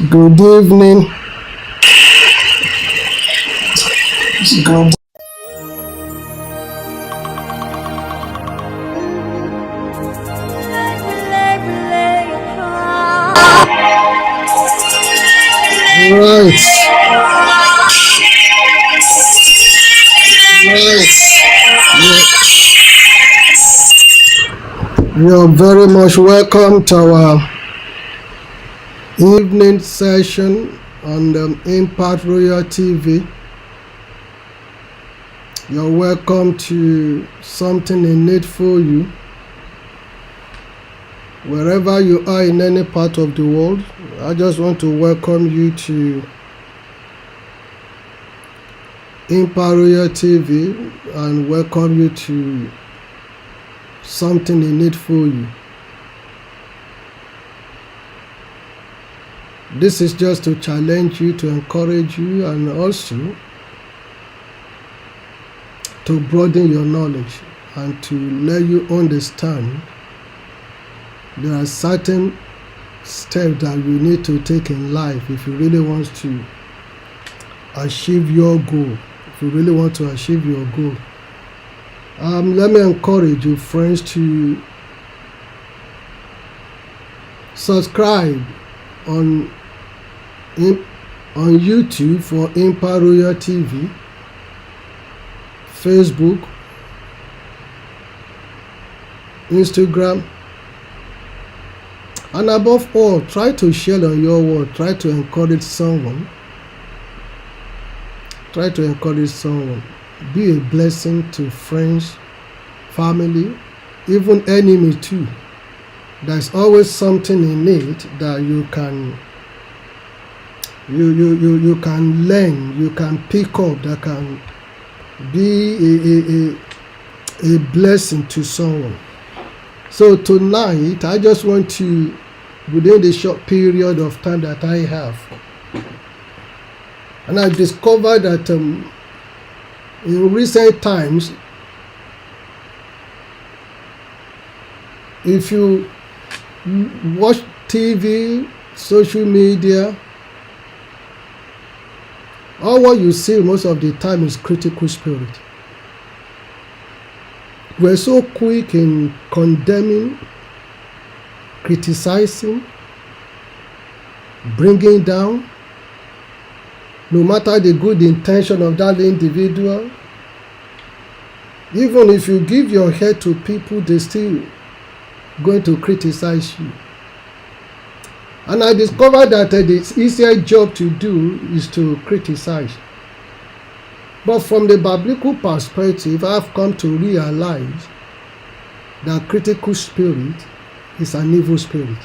Good evening. Good. Right. You're very much welcome to our evening session on the Impact Royal TV. You're welcome to Something in Need for You. Wherever you are in any part of the world, I just want to welcome you to Impact Royal TV and welcome you to Something in Need for You. This is just to challenge you, to encourage you, and also to broaden your knowledge and to let you understand there are certain steps that you need to take in life if you really want to achieve your goal. If you really want to achieve your goal. Let me encourage you, friends, to subscribe on YouTube for Impact Royal TV, Facebook, Instagram, and above all, try to share on your word. Try to encourage someone. Try to encourage someone. Be a blessing to friends, family, even enemy too. There's always something in it that you can you can learn, you can pick up, that can be a blessing to someone. So tonight, I just want to, within the short period of time that I have, and I discovered that in recent times, if you watch TV, social media, all what you see most of the time is critical spirit. We're so quick in condemning, criticizing, bringing down, no matter the good intention of that individual. Even if you give your head to people, they still going to criticize you. And I discovered that the easier job to do is to criticize. But from the biblical perspective, I've come to realize that critical spirit is an evil spirit.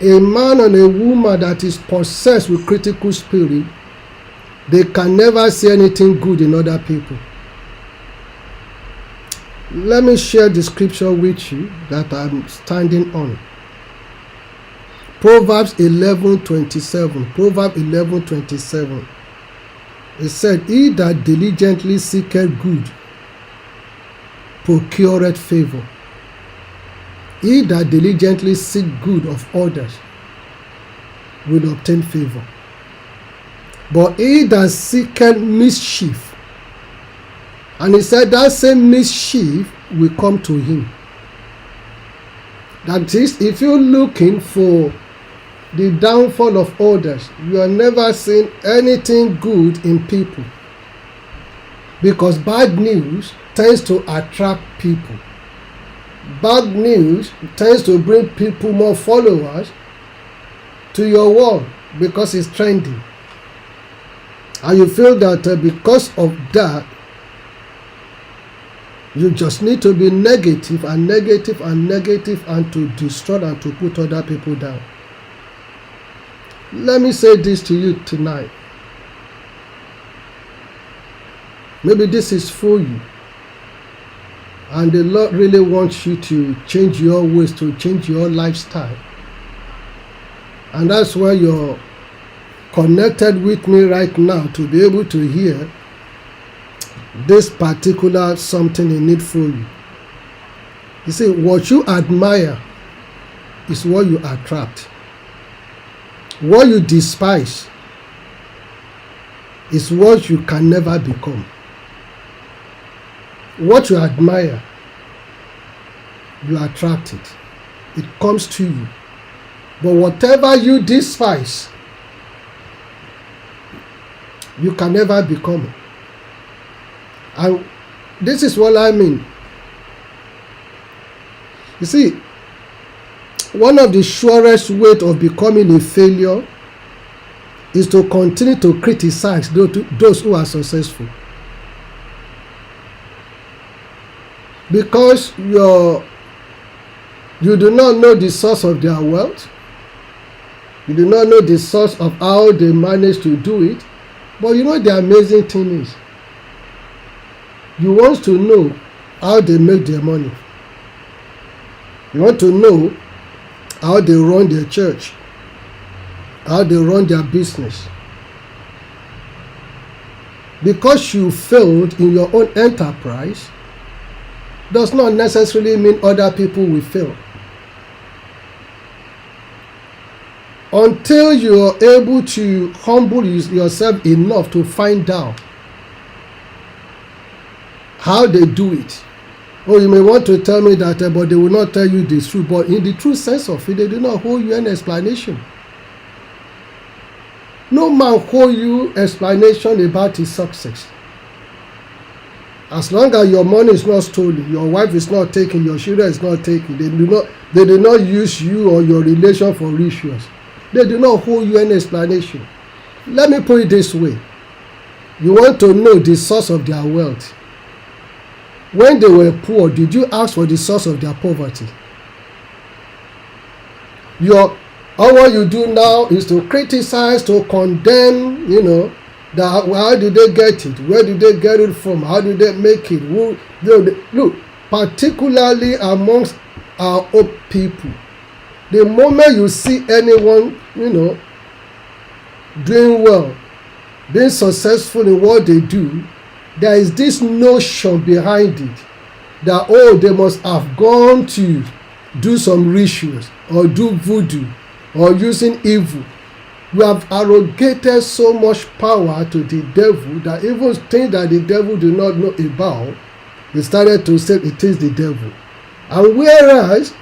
A man and a woman that is possessed with critical spirit, they can never see anything good in other people. Let me share the scripture with you that I'm standing on. Proverbs 11:27. Proverbs 11:27. It said, "He that diligently seeketh good procureth favor." He that diligently seek good of others will obtain favor. But he that seeketh mischief, and he said that same mischief will come to him. That is, if you're looking for the downfall of others, you are never seeing anything good in people. Because bad news tends to attract people. Bad news tends to bring people, more followers to your wall because it's trending. And you feel that because of that, you just need to be negative and negative and negative and to destroy and to put other people down. Let me say this to you tonight. Maybe this is for you. And the Lord really wants you to change your ways, to change your lifestyle. And that's why you're connected with me right now, to be able to hear this particular something in need for you. You see, what you admire is what you attract. What you despise is what you can never become. What you admire, you attract it. It comes to you. But whatever you despise, you can never become it. And this is what I mean. You see, one of the surest ways of becoming a failure is to continue to criticize those who are successful. Because you do not know the source of their wealth. You do not know the source of how they manage to do it. But you know the amazing thing is, you want to know how they make their money. You want to know how they run their church, how they run their business. Because you failed in your own enterprise does not necessarily mean other people will fail. Until you are able to humble yourself enough to find out how they do it. Oh, you may want to tell me that, but they will not tell you the truth. But in the true sense of it, they do not hold you an explanation. No man hold you explanation about his success. As long as your money is not stolen, your wife is not taken, your children is not taken, they do not use you or your relation for rituals. They do not hold you an explanation. Let me put it this way. You want to know the source of their wealth. When they were poor, did you ask for the source of their poverty? All what you do now is to criticize, to condemn, that how did they get it? Where did they get it from? How did they make it? Look, particularly amongst our old people, the moment you see anyone, doing well, being successful in what they do, there is this notion behind it that, they must have gone to do some rituals or do voodoo or using evil. We have arrogated so much power to the devil that even things that the devil do not know about, he started to say it is the devil. And whereas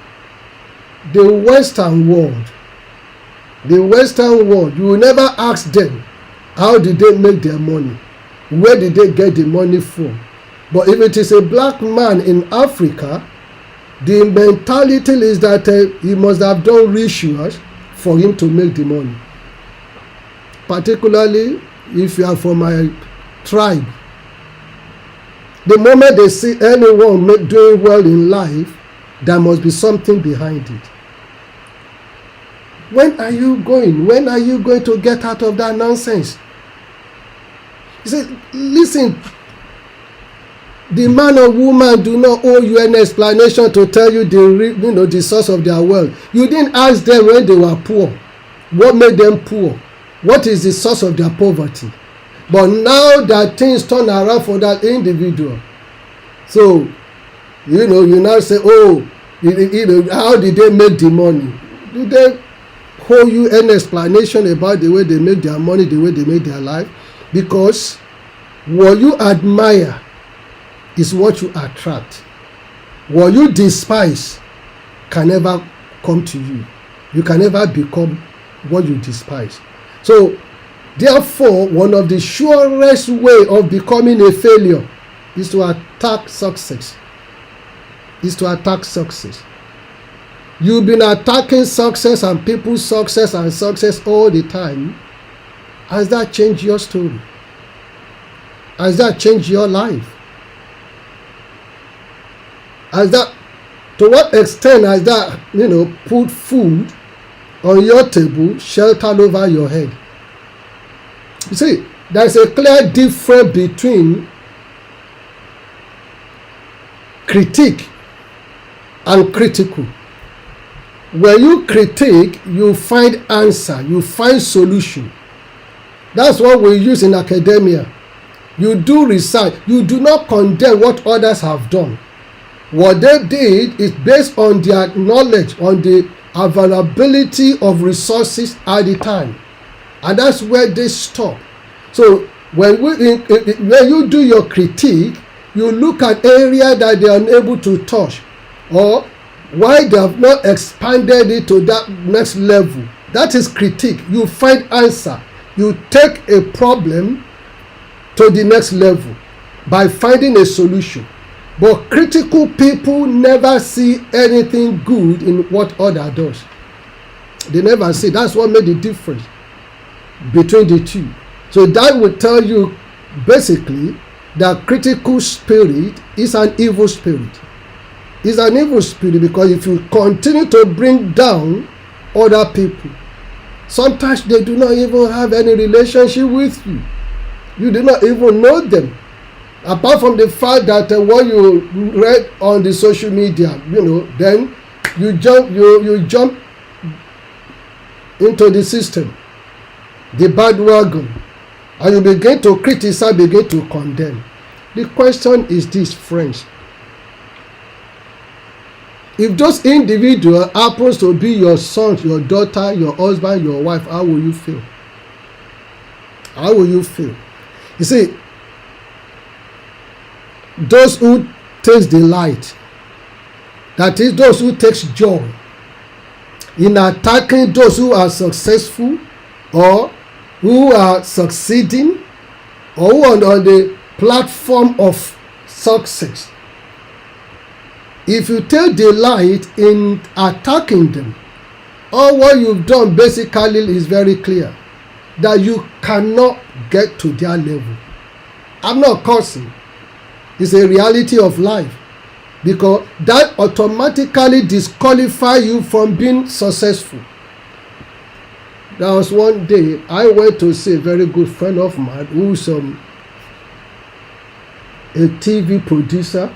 the Western world, you will never ask them how did they make their money, where did they get the money from. But if it is a black man in Africa, the mentality is that he must have done rituals for him to make the money. Particularly if you are from my tribe, the moment they see anyone doing well in life, there must be something behind it. When are you going? When are you going to get out of that nonsense? He said, listen, the man or woman do not owe you an explanation to tell you the source of their wealth. You didn't ask them when they were poor. What made them poor? What is the source of their poverty? But now that things turn around for that individual, so you now say, how did they make the money? Did they hold you an explanation about the way they make their money, the way they make their life? Because what you admire is what you attract. What you despise can never come to you. You can never become what you despise. So, therefore, one of the surest way of becoming a failure is to attack success. You've been attacking success and people's success and success all the time. Has that changed your story? Has that changed your life? To what extent has that, put food on your table, shelter over your head? You see, there's a clear difference between critique and critical. When you critique, you find answer, you find solution. That's what we use in academia. You do research. You do not condemn what others have done. What they did is based on their knowledge, on the availability of resources at the time. And that's where they stop. So when you do your critique, you look at area that they are unable to touch, or why they have not expanded it to that next level. That is critique. You find answer. You take a problem to the next level by finding a solution. But critical people never see anything good in what other does. They never see. That's what made the difference between the two. So that will tell you basically that critical spirit is an evil spirit. It's an evil spirit because if you continue to bring down other people, sometimes they do not even have any relationship with you. You do not even know them. Apart from the fact that what you read on the social media, then you jump into the system, the bandwagon, and you begin to criticize, begin to condemn. The question is this, friends. If those individuals happens to be your son, your daughter, your husband, your wife, how will you feel? How will you feel? You see, those who takes delight, that is, those who takes joy in attacking those who are successful or who are succeeding or who are on the platform of success, if you take delight in attacking them, all what you've done basically is very clear, that you cannot get to their level. I'm not cursing. It's a reality of life, because that automatically disqualifies you from being successful. There was one day I went to see a very good friend of mine who's a TV producer.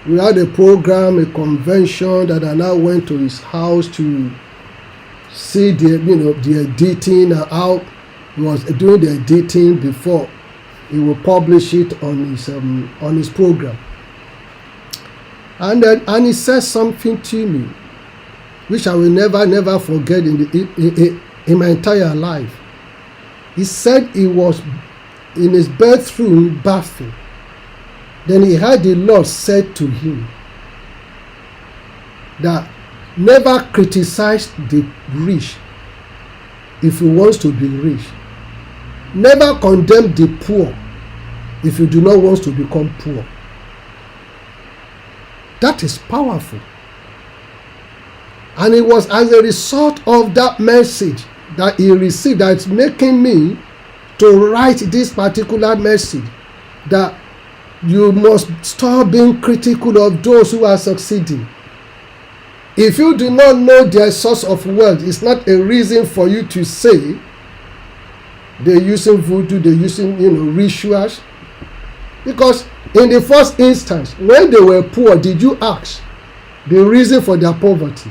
We had a program, a convention, that I now went to his house to see the editing, how he was doing the editing before he will publish it on his program. And he said something to me which I will never forget in my entire life. He said he was in his bathroom bathing. Then he heard the Lord said to him that never criticize the rich if he wants to be rich. Never condemn the poor if you do not want to become poor. That is powerful. And it was as a result of that message that he received that's making me to write this particular message, that you must stop being critical of those who are succeeding. If you do not know their source of wealth, it's not a reason for you to say they're using voodoo, they're using rituals. Because in the first instance, when they were poor, did you ask the reason for their poverty?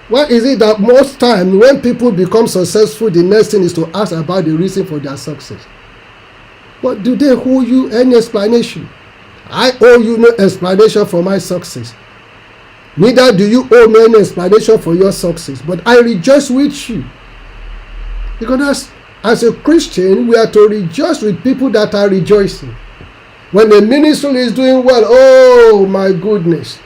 Why is it that most times when people become successful, the next thing is to ask about the reason for their success? But do they owe you any explanation? I owe you no explanation for my success. Neither do you owe me any explanation for your success. But I rejoice with you. Because as a Christian, we are to rejoice with people that are rejoicing. When the ministry is doing well, oh my goodness,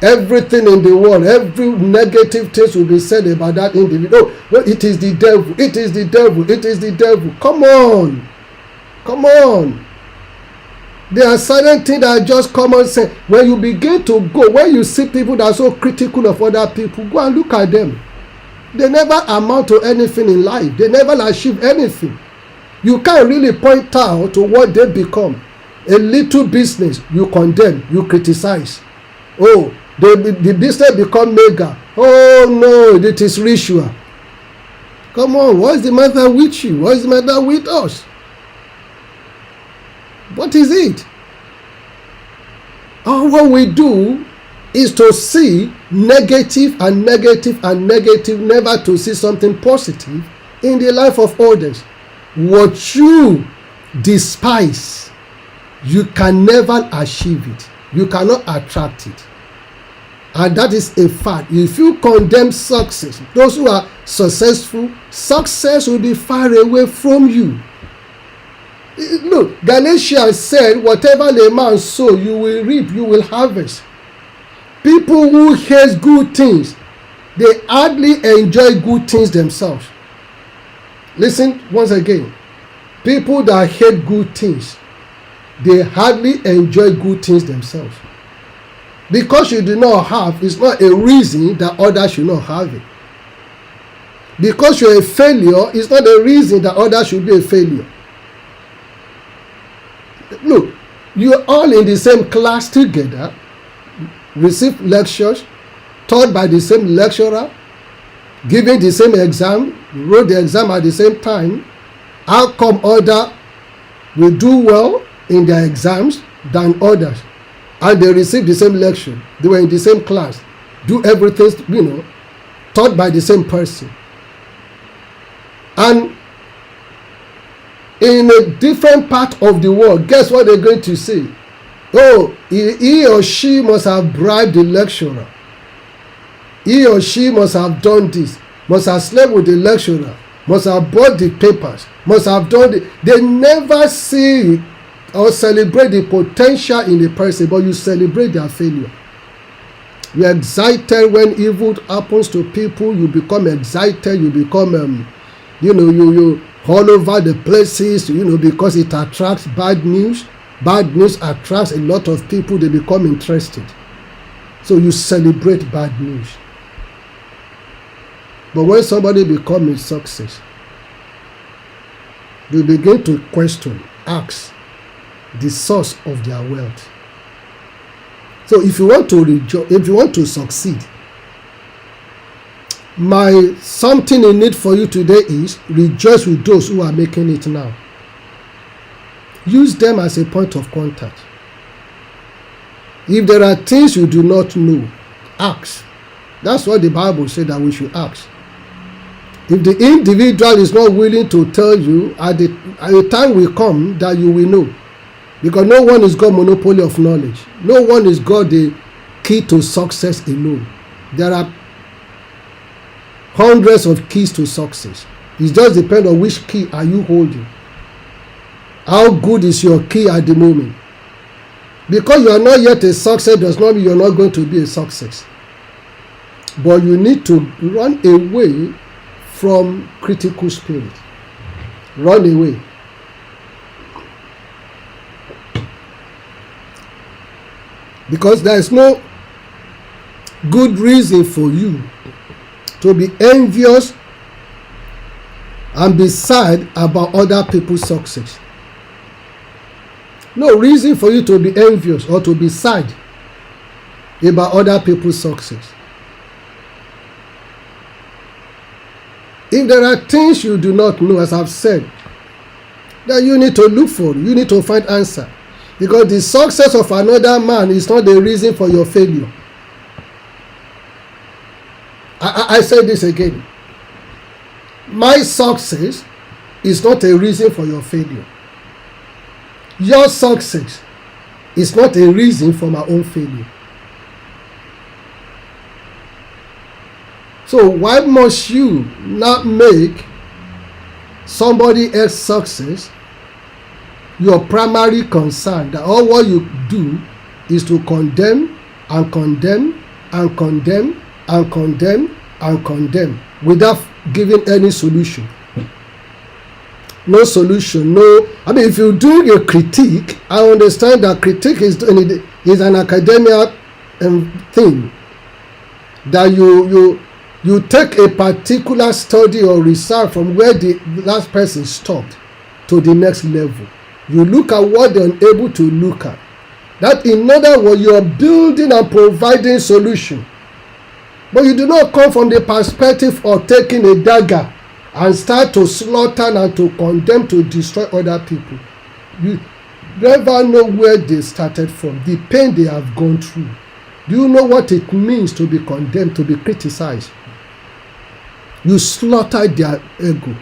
everything in the world, every negative thing will be said about that individual. Oh, it is the devil, it is the devil, it is the devil. Come on. Come on. There are certain things that are just common sense. When you begin to go, when you see people that are so critical of other people, go and look at them. They never amount to anything in life. They never achieve anything. You can't really point out to what they become. A little business, you condemn, you criticize. Oh, the business become mega. Oh no, it is ritual. Come on, what's the matter with you? What's the matter with us? What is it? All what we do is to see negative and negative and negative, never to see something positive in the life of others. What you despise, you can never achieve it. You cannot attract it. And that is a fact. If you condemn success, those who are successful, success will be far away from you. Look, Galatians said, whatever the man sow, you will reap, you will harvest. People who hate good things, they hardly enjoy good things themselves. Listen once again. People that hate good things, they hardly enjoy good things themselves. Because you do not have is not a reason that others should not have it. Because you're a failure is not a reason that others should be a failure. Look, you're all in the same class together, receive lectures, taught by the same lecturer, giving the same exam, wrote the exam at the same time. How come others will do well in their exams than others? And they receive the same lecture. They were in the same class, do everything, taught by the same person. And in a different part of the world, guess what they're going to say? Oh, he or she must have bribed the lecturer. He or she must have done this, must have slept with the lecturer, must have bought the papers, must have done it. They never see it or celebrate the potential in the person, but you celebrate their failure. You're excited when evil happens to people. You become excited. You become, you all over the places, because it attracts bad news. Bad news attracts a lot of people. They become interested. So you celebrate bad news. But when somebody becomes a success, you begin to question, ask the source of their wealth. So if you want to succeed, my something in it for you today is rejoice with those who are making it now. Use them as a point of contact. If there are things you do not know, ask. That's what the Bible said that we should ask. If the individual is not willing to tell you, at the time will come that you will know. Because no one has got monopoly of knowledge. No one has got the key to success alone. There are hundreds of keys to success. It just depends on which key are you holding. How good is your key at the moment? Because you are not yet a success does not mean you are not going to be a success. But you need to run away from critical spirit. Run away. Because there is no good reason for you to be envious and be sad about other people's success. No reason for you to be envious or to be sad about other people's success. If there are things you do not know, as I've said, that you need to look for, you need to find answer. Because the success of another man is not the reason for your failure. I say this again. My success is not a reason for your failure. Your success is not a reason for my own failure. So why must you not make somebody else's success your primary concern? That all what you do is to condemn and condemn and condemn and condemn and condemn without giving any solution. No solution. If you're doing a critique, I understand that critique is an academic thing. That you take a particular study or research from where the last person stopped to the next level. You look at what they're unable to look at. That in other words, you're building and providing solution. But you do not come from the perspective of taking a dagger and start to slaughter and to condemn, to destroy other people. You never know where they started from, the pain they have gone through. Do you know what it means to be condemned, to be criticized? You slaughter their ego.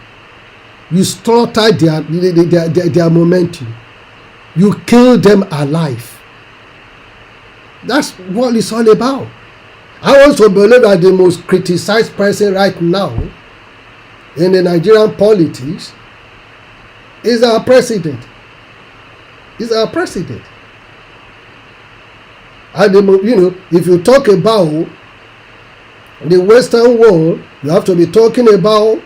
You slaughter their momentum. You kill them alive. That's what it's all about. I also believe that the most criticized person right now in the Nigerian politics is our president. Is our president. And if you talk about the Western world, you have to be talking about,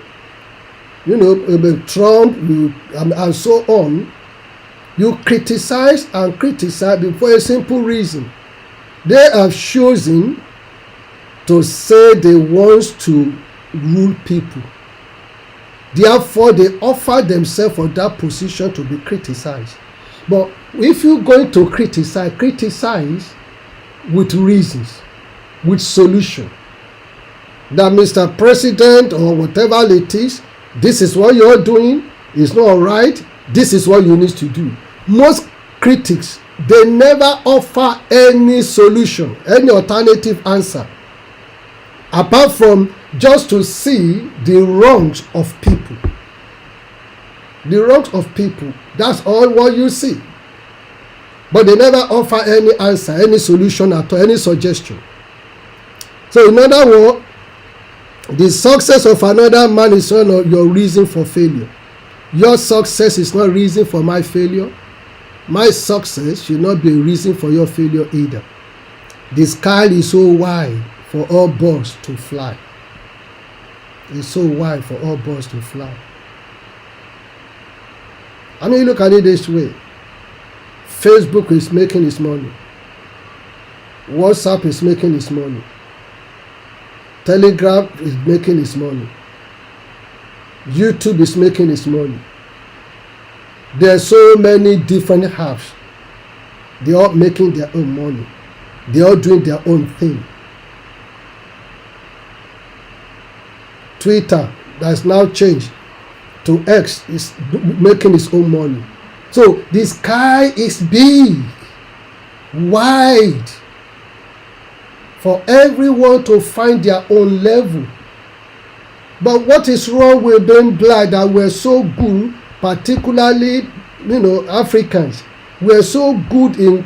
about Trump and so on. You criticize and criticize for a simple reason. They have chosen to say they want to rule people. Therefore, they offer themselves for that position to be criticized. But if you're going to criticize with reasons, with solution. That Mr. President or whatever it is, this is what you're doing, it's not right, this is what you need to do. Most critics, they never offer any solution, any alternative answer, apart from just to see the wrongs of people. The wrongs of people, that's all what you see. But they never offer any answer, any solution at all, any suggestion. So in other words, the success of another man is not your reason for failure. Your success is not reason for my failure. My success should not be a reason for your failure either. The sky is so wide for all birds to fly. It's so wide for all birds to fly. I mean, look at it this way. Facebook is making its money. WhatsApp is making its money. Telegram is making its money. YouTube is making its money. There are so many different apps. They are making their own money. They are doing their own thing. Twitter, that's now changed to X, is making its own money. So the sky is big, wide, for everyone to find their own level. But what is wrong with being blind that we're so good, particularly, Africans, we're so good in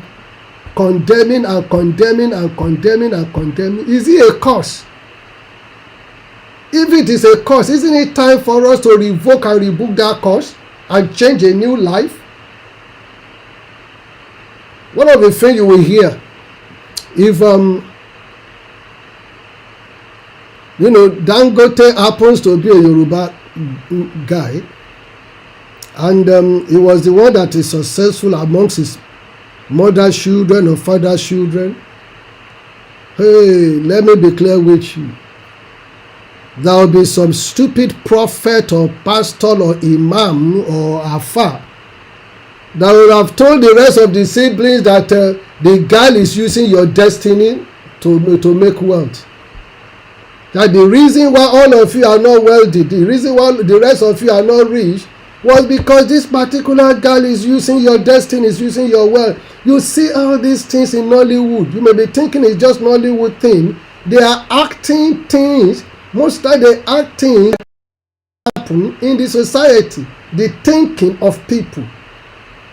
condemning and condemning and condemning and condemning? Is it a curse? If it is a curse, isn't it time for us to revoke and rebook that curse and change a new life? One of the things you will hear, if Dangote happens to be a Yoruba guy, and he was the one that is successful amongst his mother's children or father's children. Hey, let me be clear with you. There will be some stupid prophet or pastor or imam or afar that will have told the rest of the siblings that the girl is using your destiny to make wealth. That the reason why all of you are not wealthy, the reason why the rest of you are not rich, was because this particular girl is using your destiny, is using your wealth. You see all these things in Nollywood. You may be thinking it's just Nollywood thing. They are acting things. Most of the acting happen in the society. The thinking of people.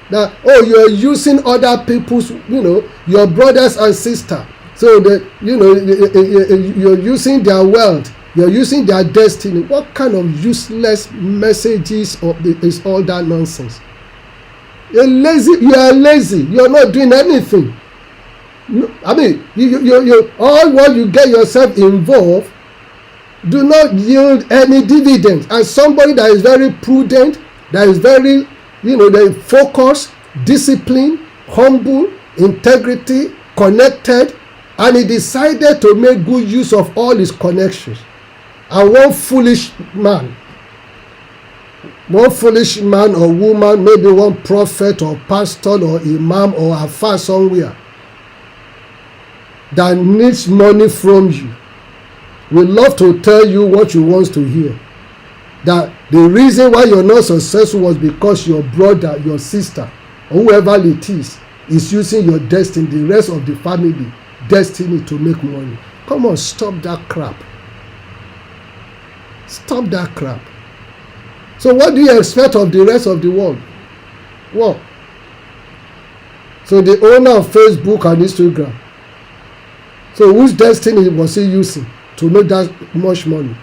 That, you are using other people's, your brothers and sisters. So that, you're using their wealth. You're using their destiny. What kind of useless messages is all that nonsense? You're lazy. You are lazy. You're not doing anything. I mean, you all what you get yourself involved do not yield any dividends. And somebody that is very prudent, that is very, they focused, disciplined, humble, integrity, connected, and he decided to make good use of all his connections. And one foolish man or woman, maybe one prophet or pastor or imam or afar somewhere that needs money from you, will love to tell you what you want to hear. That the reason why you're not successful was because your brother, your sister, or whoever it is using your destiny, the rest of the family destiny to make money. Come on, stop that crap. Stop that crap. So what do you expect of the rest of the world? What? So the owner of Facebook and Instagram, so whose destiny was he using to make that much money?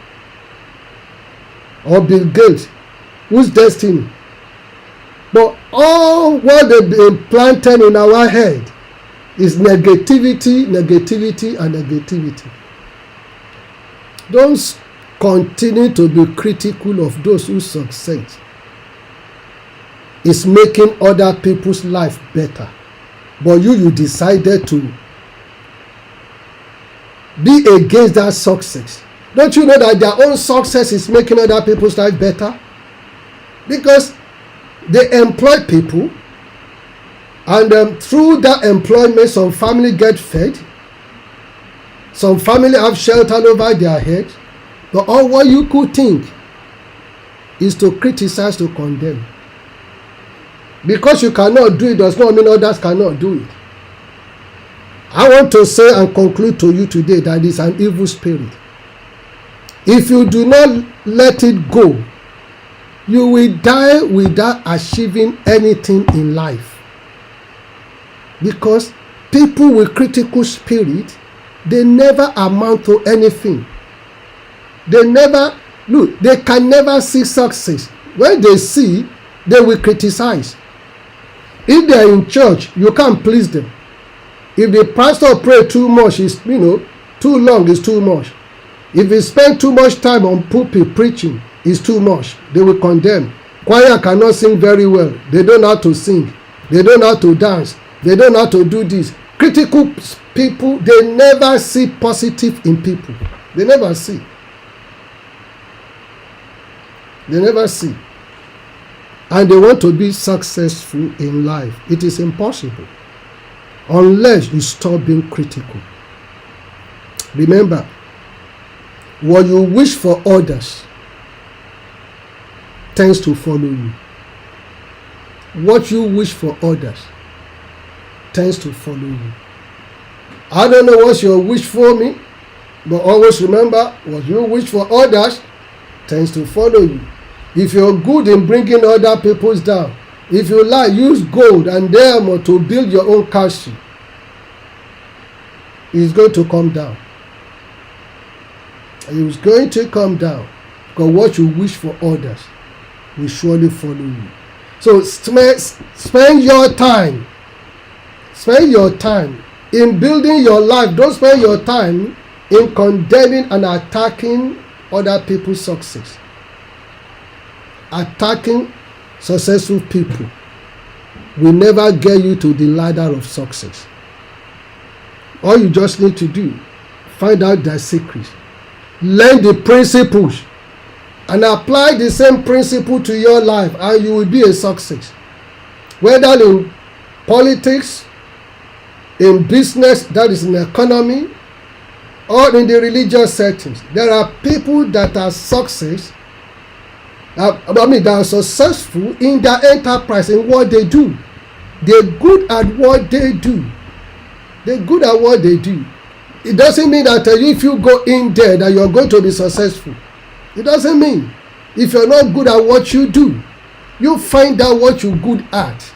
Or Bill Gates, whose destiny? But all what they've been planted in our head is negativity, negativity, and negativity. Don't continue to be critical of those who succeed. is making other people's life better, but you decided to be against that success. Don't you know that their own success is making other people's life better? Because they employ people, and through that employment, some family get fed, some family have shelter over their head. But all what you could think is to criticize, to condemn. Because you cannot do it does not mean others cannot do it. I want to say and conclude to you today that it's an evil spirit. If you do not let it go, you will die without achieving anything in life. Because people with critical spirit, they never amount to anything. They can never see success. When they see, they will criticize. If they are in church, you can't please them. If the pastor pray too much, too long is too much. If he spend too much time on pulpit preaching, it's too much. They will condemn. Choir cannot sing very well. They don't know how to sing. They don't know how to dance. They don't know how to do this. Critical people, they never see positive in people. They never see. They never see. And they want to be successful in life. It is impossible unless you stop being critical. Remember, what you wish for others tends to follow you. What you wish for others tends to follow you. I don't know what's your wish for me, but always remember, what you wish for others tends to follow you. If you're good in bringing other people's down, if you like, use gold and diamond to build your own castle, it's going to come down. It's going to come down, because what you wish for others will surely follow you. So spend your time in building your life. Don't spend your time in condemning and attacking other people's success. Attacking successful people will never get you to the ladder of success. All you just need to do, find out their secrets, learn the principles, and apply the same principle to your life, and you will be a success. Whether in politics, in business, that is in economy, or in the religious settings, there are people that are that are successful in their enterprise, in what they do. They're good at what they do. They're good at what they do. It doesn't mean that if you go in there that you're going to be successful. It doesn't mean. If you're not good at what you do, you find out what you're good at.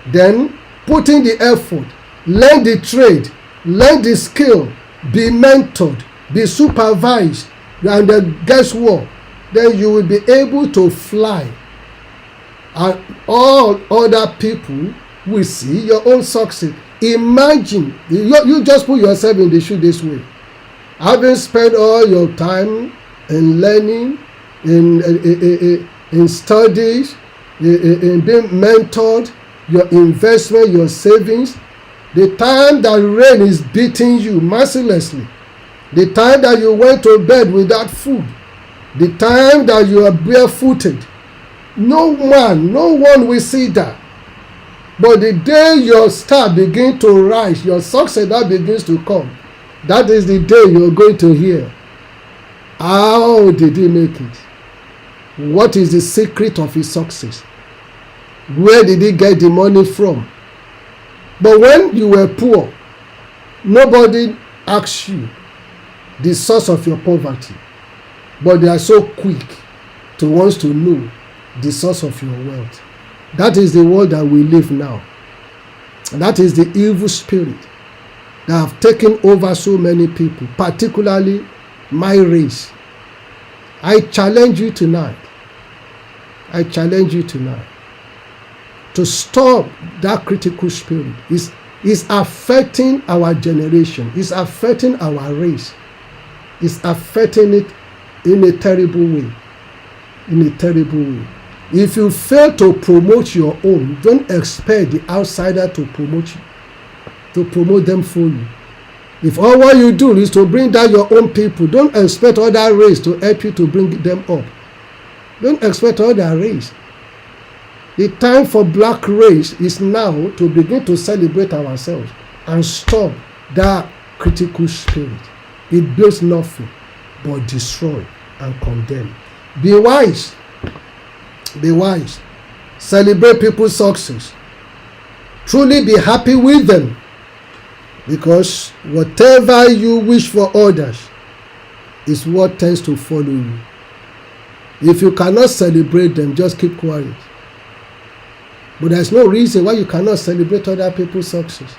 Then put in the effort, learn the trade, learn the skill, be mentored, be supervised, and then guess what? Then you will be able to fly. And all other people will see your own success. Imagine, you just put yourself in the shoe this way. Having spent all your time in learning, in studies, in being mentored, your investment, your savings, the time that rain is beating you mercilessly, the time that you went to bed without food, the time that you are barefooted, no one will see that. But the day your star begins to rise, your success that begins to come, that is the day you're going to hear, how did he make it? What is the secret of his success? Where did he get the money from? But when you were poor, nobody asked you the source of your poverty. But they are so quick to want to know the source of your wealth. That is the world that we live now. That is the evil spirit that have taken over so many people, particularly my race. I challenge you tonight. To stop that critical spirit. It's affecting our generation. It's affecting our race. It's affecting it in a terrible way. If you fail to promote your own, don't expect the outsider to promote them for you. If all what you do is to bring down your own people, don't expect other race to help you to bring them up. Don't expect other race. The time for black race is now to begin to celebrate ourselves and stop that critical spirit. It builds nothing but destroy and condemn. Be wise. Be wise. Celebrate people's success. Truly be happy with them. Because whatever you wish for others is what tends to follow you. If you cannot celebrate them, just keep quiet. But there's no reason why you cannot celebrate other people's success.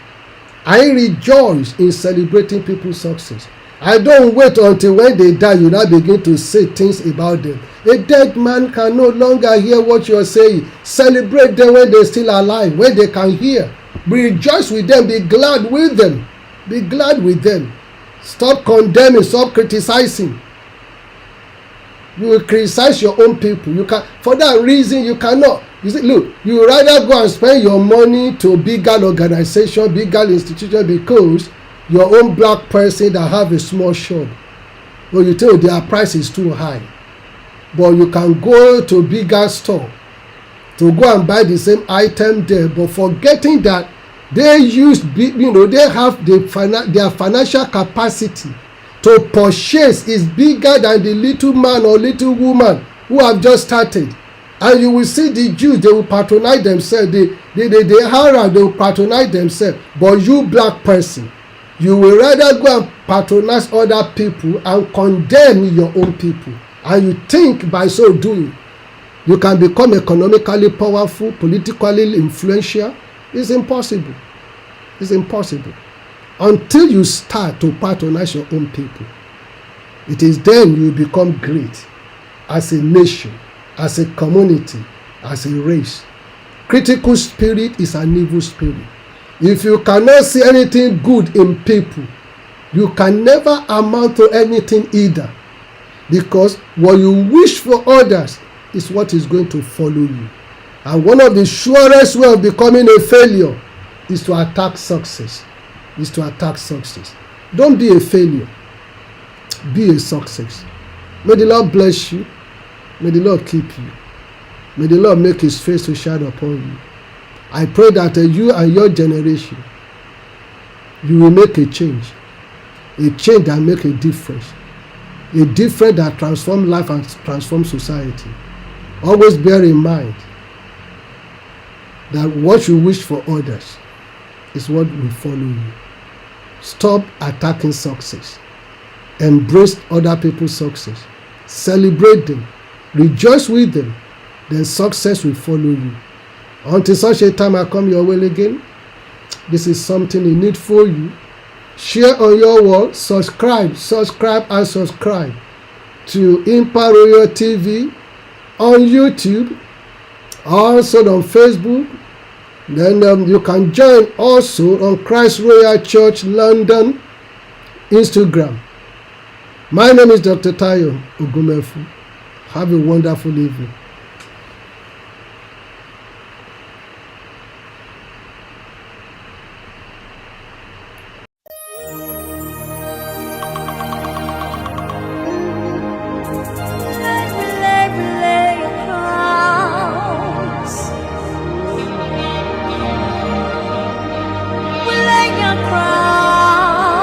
I rejoice in celebrating people's success. I don't wait until when they die, you now begin to say things about them. A dead man can no longer hear what you're saying. Celebrate them when they're still alive, when they can hear. Rejoice with them, be glad with them. Be glad with them. Stop condemning, stop criticizing. You will criticize your own people. You can, for that reason, you cannot. You see, look, you rather go and spend your money to bigger organization, bigger institution, because your own black person that have a small shop, well, you tell their price is too high. But you can go to bigger store to go and buy the same item there, but forgetting that they use, they have their financial capacity to purchase is bigger than the little man or little woman who have just started. And you will see the Jews, they will patronize themselves. The Arab, they will patronize themselves. But you black person, you will rather go and patronize other people and condemn your own people. And you think by so doing, you can become economically powerful, politically influential. It's impossible. It's impossible. Until you start to patronize your own people, it is then you become great as a nation, as a community, as a race. Critical spirit is an evil spirit. If you cannot see anything good in people, you can never amount to anything either. Because what you wish for others is what is going to follow you. And one of the surest way of becoming a failure is to attack success. Don't be a failure. Be a success. May the Lord bless you. May the Lord keep you. May the Lord make his face to shine upon you. I pray that you and your generation, you will make a change that make a difference that transform life and transform society. Always bear in mind that what you wish for others is what will follow you. Stop attacking success. Embrace other people's success. Celebrate them. Rejoice with them. Then success will follow you. Until such a time I come your way again, this is something you need for you. Share on your wall. Subscribe to Impact Royal TV on YouTube, also on Facebook. Then you can join also on Christ Royal Church London Instagram. My name is Dr. Tayo OGUNMEFUN. Have a wonderful evening.